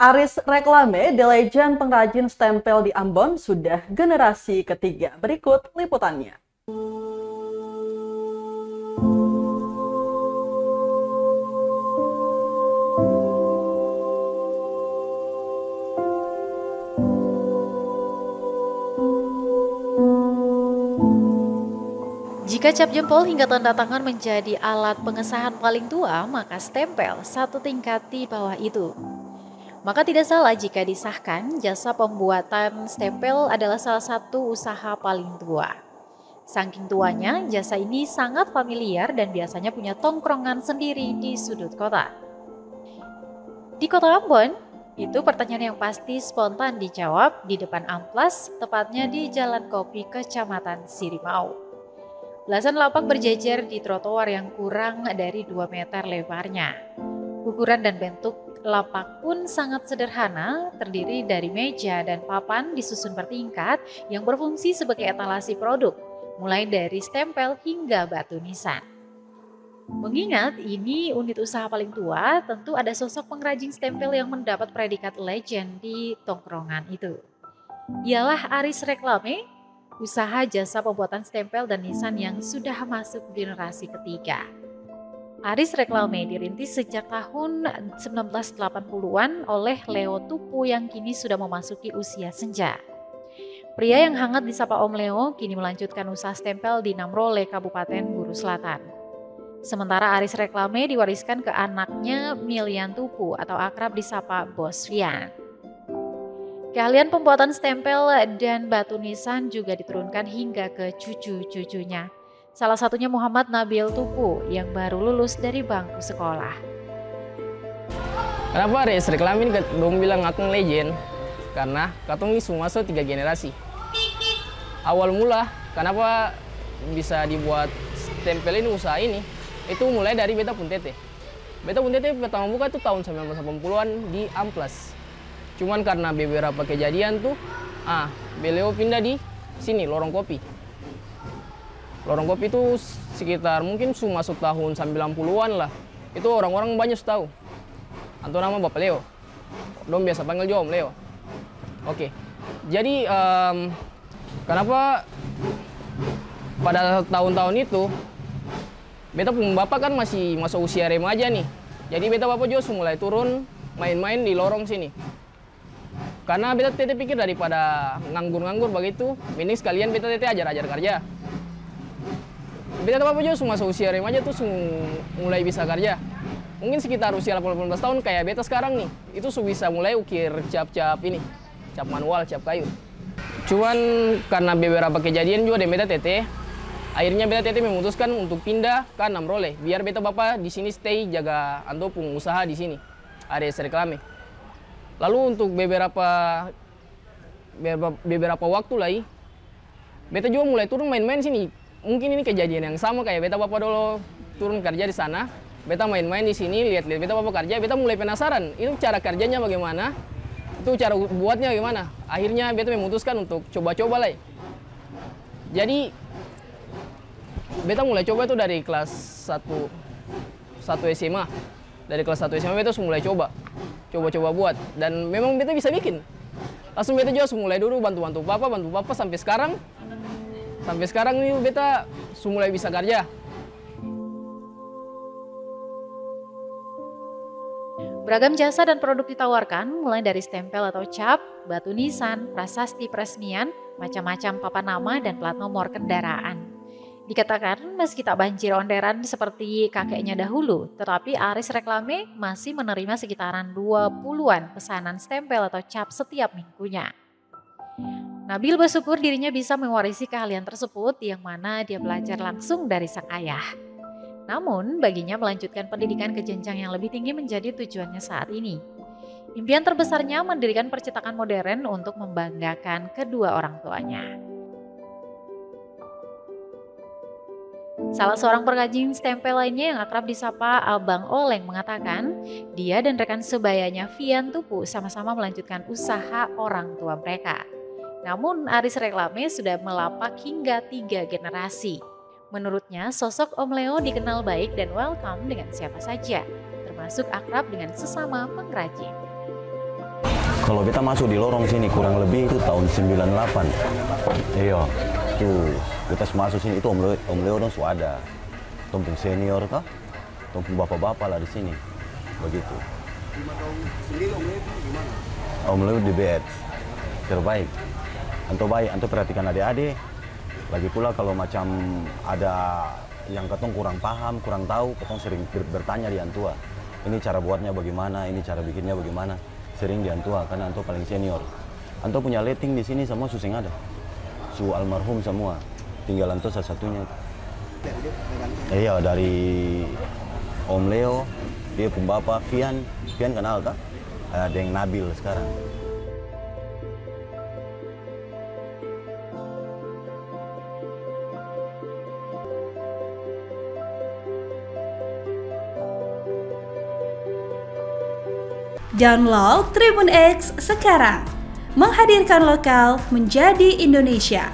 Aris Reklame, The Legend pengrajin stempel di Ambon, sudah generasi ketiga. Berikut liputannya. Jika cap jempol hingga tanda tangan menjadi alat pengesahan paling tua, maka stempel satu tingkat di bawah itu. Maka tidak salah jika disahkan jasa pembuatan stempel adalah salah satu usaha paling tua. Saking tuanya, jasa ini sangat familiar dan biasanya punya tongkrongan sendiri di sudut kota. Di kota Ambon, itu pertanyaan yang pasti spontan dijawab di depan amplas, tepatnya di Jalan Kopi, Kecamatan Sirimau. Belasan lapak berjejer di trotoar yang kurang dari 2 meter lebarnya. Ukuran dan bentuk lapak pun sangat sederhana, terdiri dari meja dan papan disusun bertingkat yang berfungsi sebagai etalasi produk, mulai dari stempel hingga batu nisan. Mengingat ini unit usaha paling tua, tentu ada sosok pengrajin stempel yang mendapat predikat legend di tongkrongan itu. Ialah Aris Reklame, usaha jasa pembuatan stempel dan nisan yang sudah masuk generasi ketiga. Aris Reklame dirintis sejak tahun 1980-an oleh Leo Tupu yang kini sudah memasuki usia senja. Pria yang hangat disapa Om Leo kini melanjutkan usaha stempel di Namrole, Kabupaten Buru Selatan. Sementara Aris Reklame diwariskan ke anaknya Milian Tupu atau akrab disapa Bos Fian. Keahlian pembuatan stempel dan batu nisan juga diturunkan hingga ke cucu-cucunya. Salah satunya Muhammad Nabil Tupu yang baru lulus dari bangku sekolah. Kenapa Aris Reklame ini dong bilang akun legend? Karena katong ini semua 3 generasi. Awal mula kenapa bisa dibuat stempel ini usaha ini? Itu mulai dari beta pun tete. Beta pun tete pertama buka itu tahun 1980-an di Amplas. Cuman karena beberapa kejadian tuh, beliau pindah di sini, Lorong Kopi. Lorong Kopi itu sekitar mungkin masuk tahun 90-an lah. Itu orang-orang banyak tahu. Atau nama Bapak Leo. Dong biasa panggil juga Om Leo. Oke. Jadi kenapa pada tahun-tahun itu beta pun bapak kan masih masuk usia remaja nih. Jadi beta bapak juga mulai turun main-main di lorong sini. Karena beta tete pikir daripada nganggur-nganggur begitu, mending sekalian beta tete ajar-ajar kerja. Beta bapak juga masuk usia remaja tuh mulai bisa kerja. Mungkin sekitar usia 18 tahun kayak beta sekarang nih, itu bisa mulai ukir cap-cap ini, cap manual, cap kayu. Cuman karena beberapa kejadian juga di beta tete, akhirnya beta tete memutuskan untuk pindah ke Namrole, biar beta bapak di sini stay jaga antopung usaha di sini, Aris Reklame. Lalu untuk beberapa waktu lagi, beta juga mulai turun main-main sini. Mungkin ini kejadian yang sama kayak beta bapak dulu turun kerja di sana, beta main-main di sini, lihat-lihat beta bapak kerja, beta mulai penasaran, itu cara kerjanya bagaimana, itu cara buatnya bagaimana. Akhirnya beta memutuskan untuk coba-coba lah. Jadi beta mulai coba itu dari kelas 1 SMA. Dari kelas 1 SMA beta mulai coba buat, dan memang beta bisa bikin. Langsung beta juga mulai dulu bantu papa sampai sekarang. Sampai sekarang nih beta mulai bisa kerja. Beragam jasa dan produk ditawarkan, mulai dari stempel atau cap, batu nisan, prasasti peresmian, macam-macam papan nama dan plat nomor kendaraan. Dikatakan meski tak banjir orderan seperti kakeknya dahulu, tetapi Aris Reklame masih menerima sekitaran 20-an pesanan stempel atau cap setiap minggunya. Nabil bersyukur dirinya bisa mewarisi keahlian tersebut yang mana dia belajar langsung dari sang ayah. Namun baginya melanjutkan pendidikan ke jenjang yang lebih tinggi menjadi tujuannya saat ini. Impian terbesarnya mendirikan percetakan modern untuk membanggakan kedua orang tuanya. Salah seorang pengrajin stempel lainnya yang akrab disapa Abang Oleng mengatakan, dia dan rekan sebayanya Fian Tupu sama-sama melanjutkan usaha orang tua mereka. Namun Aris Reklame sudah melapak hingga 3 generasi. Menurutnya sosok Om Leo dikenal baik dan welcome dengan siapa saja, termasuk akrab dengan sesama pengrajin. Kalau kita masuk di lorong sini kurang lebih itu tahun 98. Iya, tuh kita masuk sini itu Om Leo dong sudah ada. Tompung senior kah? Tompung bapak-bapak lah di sini. Begitu. Om Leo di bed terbaik. Anto baik, anto perhatikan adik-adik. Lagi pula kalau macam ada yang ketong kurang paham, kurang tahu, ketong sering bertanya di antua. Ini cara buatnya bagaimana, ini cara bikinnya bagaimana. Sering di antua karena anto paling senior. Anto punya letting di sini semua suseng ada. Su almarhum semua. Tinggal anto satu-satunya. Iya, dari Om Leo, dia pun bapak Fian kenal tak? Ada yang Nabil sekarang. Download Tribun X sekarang, menghadirkan lokal menjadi Indonesia.